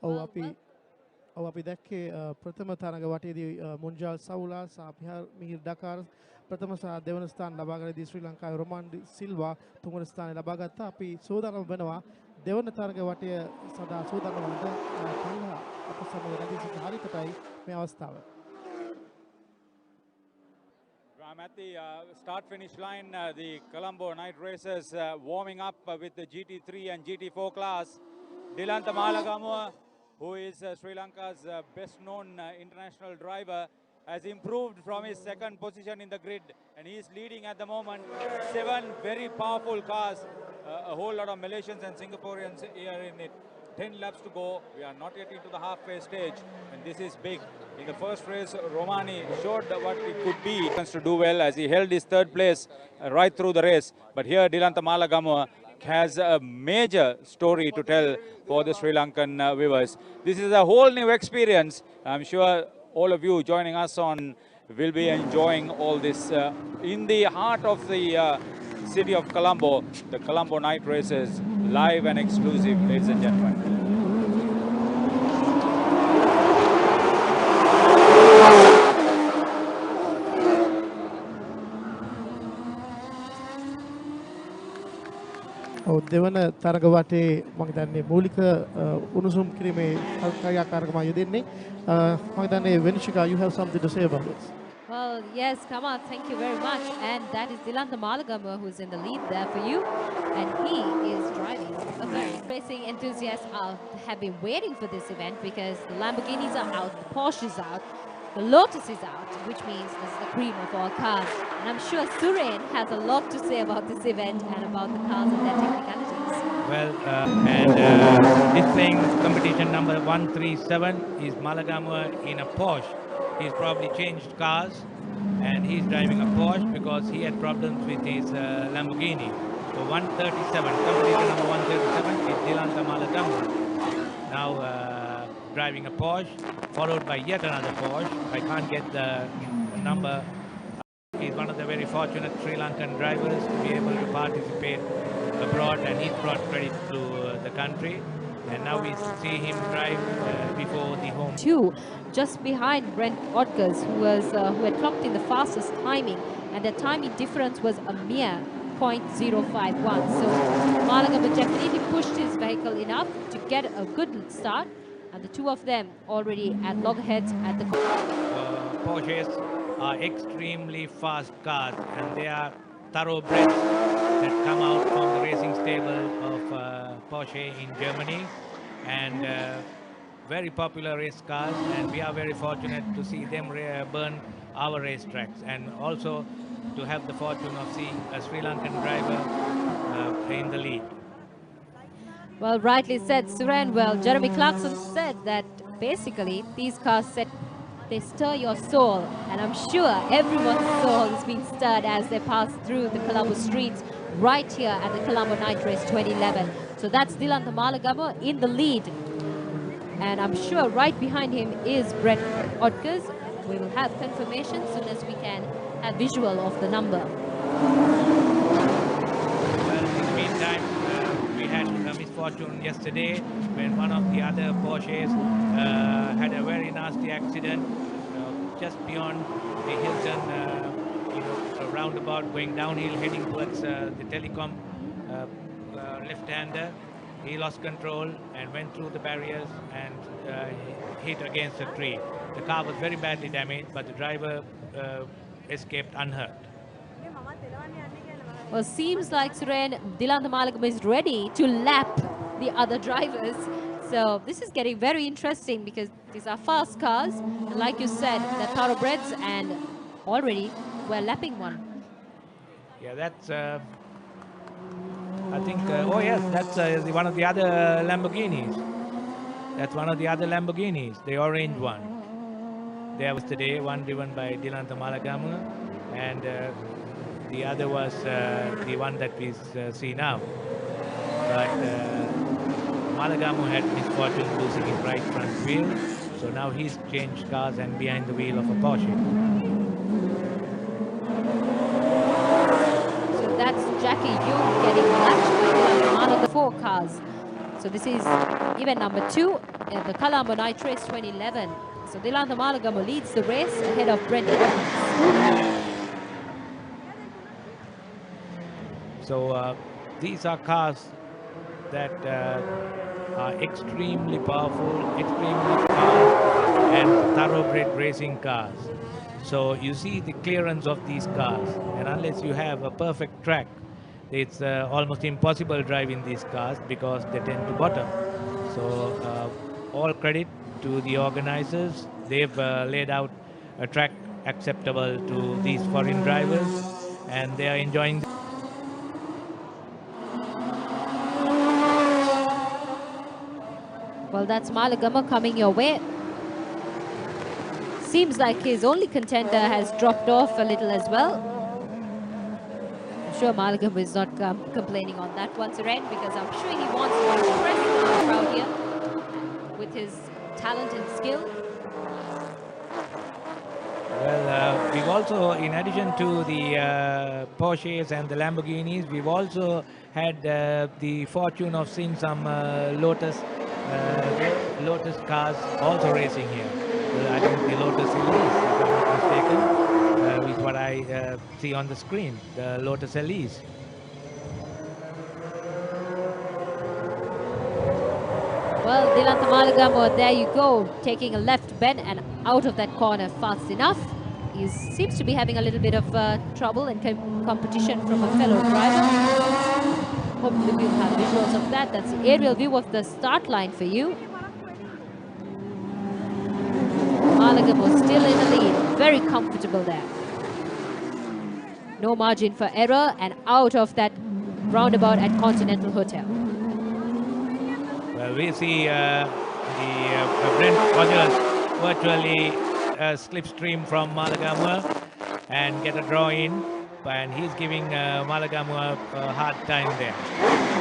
ඔව් අපි දැක්කේ ප්‍රථම තරඟ වටේදී මුන්ජාල් සවුලා සහ මිහිර් ඩකාර් ප්‍රථම සහ දෙවන ස්ථාන ලබාගත්තදී ශ්‍රී ලංකාවේ රොමාන් සිල්වා තුන්වන ස්ථානය ලබා ගත්තා. අපි සෝදානම් වෙනවා දෙවන තරඟ වටය සදා සෝදානම් වන කල්හා අප සමග රැඳී සිටින හරිතටයි මේ අවස්ථාව. I'm at the start-finish line. The Colombo night racers warming up with the GT3 and GT4 class. Dilantha Malagamua, who is Sri Lanka's best-known international driver, has improved from his second position in the grid, and he is leading at the moment. 7 very powerful cars, a whole lot of Malaysians and Singaporeans here in it. 10 laps to go. We are not yet into the halfway stage, and this is big. In the first race, Romani showed what it could be. He wants to do well as he held his third place right through the race. But here, Dilantha Malagamua has a major story to tell for the Sri Lankan viewers. This is a whole new experience. I'm sure all of you joining us on will be enjoying all this. In the heart of the city of Colombo, the Colombo night races, live and exclusive, ladies and gentlemen. දෙවන තරඟ වටේ මම හිතන්නේ මූලික උණුසුම් කිරීමේ ක්‍රියාකාරකම යෙදෙන්නේ මම හිතන්නේ Venishika, you have something to say about this. Well, yes, Kamal, thank you very much. And that is Dilantha Malagamua who's in the lead there for you. And he is driving a very racing enthusiasts have been waiting for this event because the Lamborghinis are out, the Porsche is out, the Lotus is out, which means this is the cream of all cars. And I'm sure Suren has a lot to say about this event and about the cars and their technicalities. Well, displaying competition number 137 is Malagamua in a Porsche. He's probably changed cars and he's driving a Porsche because he had problems with his Lamborghini. So 137, competition number 137 is Dilantha Malagamua. Now driving a Porsche, followed by yet another Porsche. I can't get the number. He's one of the very fortunate Sri Lankan drivers to be able to participate abroad, and he's brought credit to the country. And now we see him drive before the home. 2, just behind Brent Odgers, who had clocked in the fastest timing, and the timing difference was a mere 0.051. So Malagamua definitely pushed his vehicle enough to get a good start, and the two of them already at loggerheads at the Porsches are extremely fast cars, and they are thoroughbreds that come out from the racing stable of Porsche in Germany, and very popular race cars, and we are very fortunate to see them burn our racetracks, and also to have the fortune of seeing a Sri Lankan driver in the lead. Well, rightly said, Suren. Well, Jeremy Clarkson said that basically these cars they stir your soul, and I'm sure everyone's soul is being stirred as they pass through the Colombo streets right here at the Colombo Night Race 2011. So that's Dilantha Malagamua in the lead, and I'm sure right behind him is Brent Odgers. We will have confirmation soon as we can have visual of the number. Well, in the meantime, we had a misfortune yesterday when one of the other Porsches had a very nasty accident just beyond the Hilton roundabout, going downhill heading towards the telecom left-hander. He lost control and went through the barriers and hit against a tree. The car was very badly damaged, but the driver escaped unhurt. Well, seems like Suren, Dilantha Malagamua is ready to lap the other drivers. So this is getting very interesting because these are fast cars. And like you said, they're thoroughbreds, and already we're lapping one. Yeah, that's, I think, oh yes, that's one of the other Lamborghinis. That's one of the other Lamborghinis, the orange one. There was today one driven by Dilantha Malagamua, and the other was the one that we see now. But Malagamua had misfortune losing his right front wheel, so now he's changed cars and behind the wheel of a Porsche. So that's Jackie Young getting latched by one of the 4 cars. So this is event number 2 the Colombo Night Race 2011. So Dilantha Malagama leads the race ahead of Brent Evans. So these are cars that are extremely powerful, extremely fast, and thoroughbred racing cars. So you see the clearance of these cars, and unless you have a perfect track, it's almost impossible driving these cars because they tend to bottom. So all credit to the organizers. They've laid out a track acceptable to these foreign drivers, and they are enjoying. Well, that's Malagama coming your way. Seems like his only contender has dropped off a little as well. I'm sure Malagama is not complaining on that one, Suren, because I'm sure he wants to impress the crowd here with his talent and skill. Well, we've also, in addition to the Porsches and the Lamborghinis, we've also had the fortune of seeing some Lotus cars also racing here. I think the Lotus Elise, if I'm not mistaken, is what I see on the screen, the Lotus Elise. Well, Dilantha Malagama, there you go, taking a left bend and out of that corner fast enough. He seems to be having a little bit of trouble and competition from a fellow driver. Hopefully we'll have visuals of that. That's the aerial view of the start line for you. Malagama still in the lead, very comfortable there. No margin for error and out of that roundabout at Continental Hotel. Well, we see the Brent Rogers virtually slipstream from Malagama and get a draw in, and he's giving Malagama a hard time there.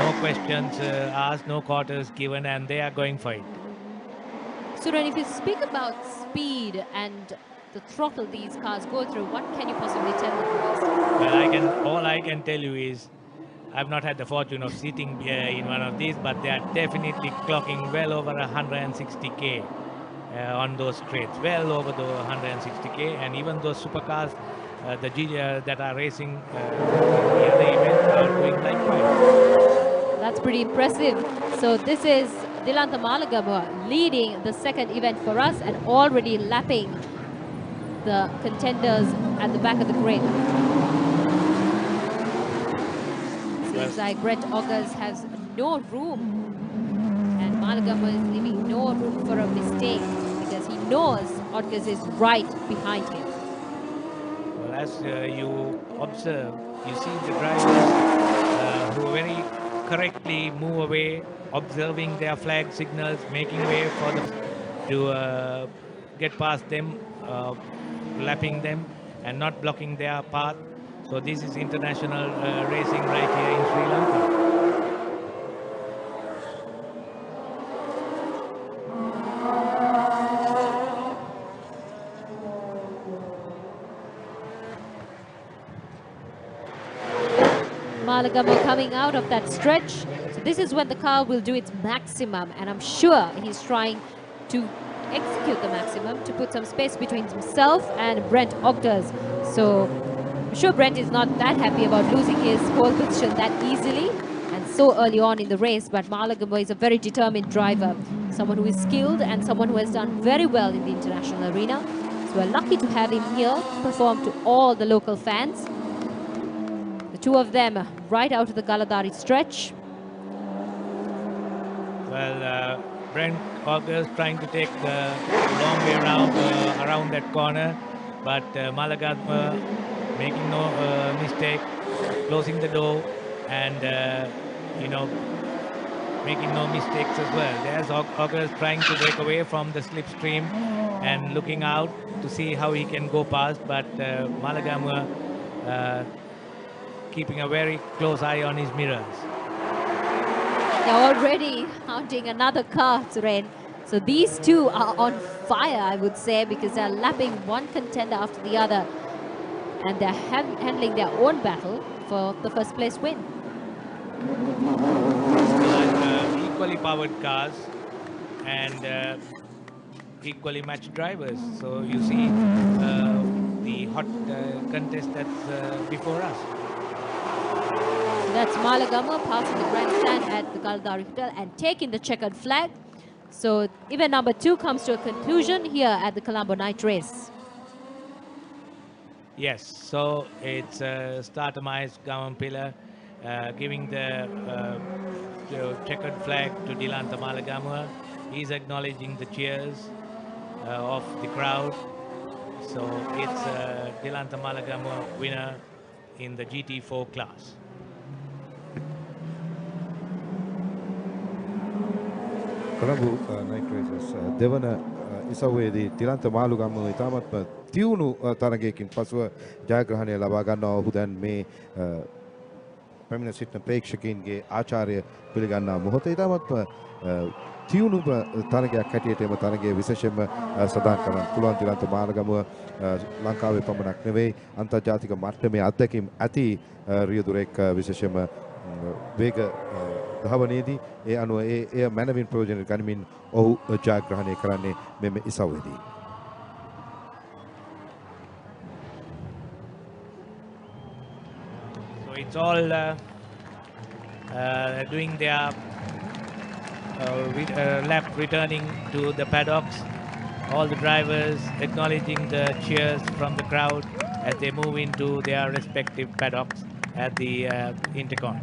No questions asked, no quarters given, and they are going for it. Suren, if you speak about speed and the throttle these cars go through, what can you possibly tell me? Well, all I can tell you is I've not had the fortune of sitting in one of these, but they are definitely clocking well over 160k on those straights, well over the 160k, and even those supercars that are racing in the event are doing likewise. That's pretty impressive. So this is Dilantha Malagama leading the second event for us and already lapping the contenders at the back of the grid. Seems like Brent August has no room, and Malagama is leaving no room for a mistake because he knows August is right behind him. Well, as you observe, you see the drivers who very correctly move away, observing their flag signals, making way for them to get past them, lapping them, and not blocking their path. So this is international racing right here in Sri Lanka. Malagama coming out of that stretch. So this is when the car will do its maximum, and I'm sure he's trying to execute the maximum to put some space between himself and Brent Ogders. So I'm sure Brent is not that happy about losing his pole position that easily and so early on in the race, but Malagama is a very determined driver, someone who is skilled and someone who has done very well in the international arena. So we're lucky to have him here perform to all the local fans. The two of them right out of the Galadari stretch. Well, Brent August trying to take the long way around that corner, but Malagama making no mistake, closing the door, and making no mistakes as well. There's August trying to break away from the slipstream and looking out to see how he can go past, but Malagama keeping a very close eye on his mirrors. They're already mounting another car, Suren. So these two are on fire, I would say, because they're lapping one contender after the other. And they're handling their own battle for the first place win. Equally powered cars, and equally matched drivers. So you see the hot contest that's before us. That's Malagama passing the grandstand at the Galdari Hotel and taking the checkered flag. So event number 2 comes to a conclusion here at the Colombo night race. Yes, so it's Startamized Gavampila giving the checkered flag to Dilanta Malagamua. He's acknowledging the cheers of the crowd. So it's Dilanta Malagamua winner in the GT4 class. Colombo night races දෙවන ඉසව්වේදී තිලන්ත මාළුගම්ම ඉතාමත්ම තියුණු තරගයකින් පසුව ජයග්‍රහණය ලබා ගන්නවා. ඔහු දැන් මේ පැමිණ සිටින ප්‍රේක්ෂකයින්ගේ ආචාර්ය පිළිගන්නා මොහොත ඉතාමත්ම තියුණු තරගයක් හැටියට එම තරගයේ විශේෂයෙන්ම සඳහන් කරන්න පුළුවන්. තිලන්ත මාළුගම්ම ලංකාවේ පමණක් නෙවෙයි අන්තර්ජාතික මට්ටමේ අත්දැකීම් ඇති රියදුරෙක් විශේෂයෙන්ම වේග ධාවනයේදී ඒ අනුව එය මනවින් ප්‍රයෝජන ගනිමින් ඔහු ජයග්‍රහණය කරන්නේ මෙම ඉසව්වේදී. So it's all doing their lap returning to the paddocks. All the drivers acknowledging the cheers from the crowd as they move into their respective paddocks at the Intercon.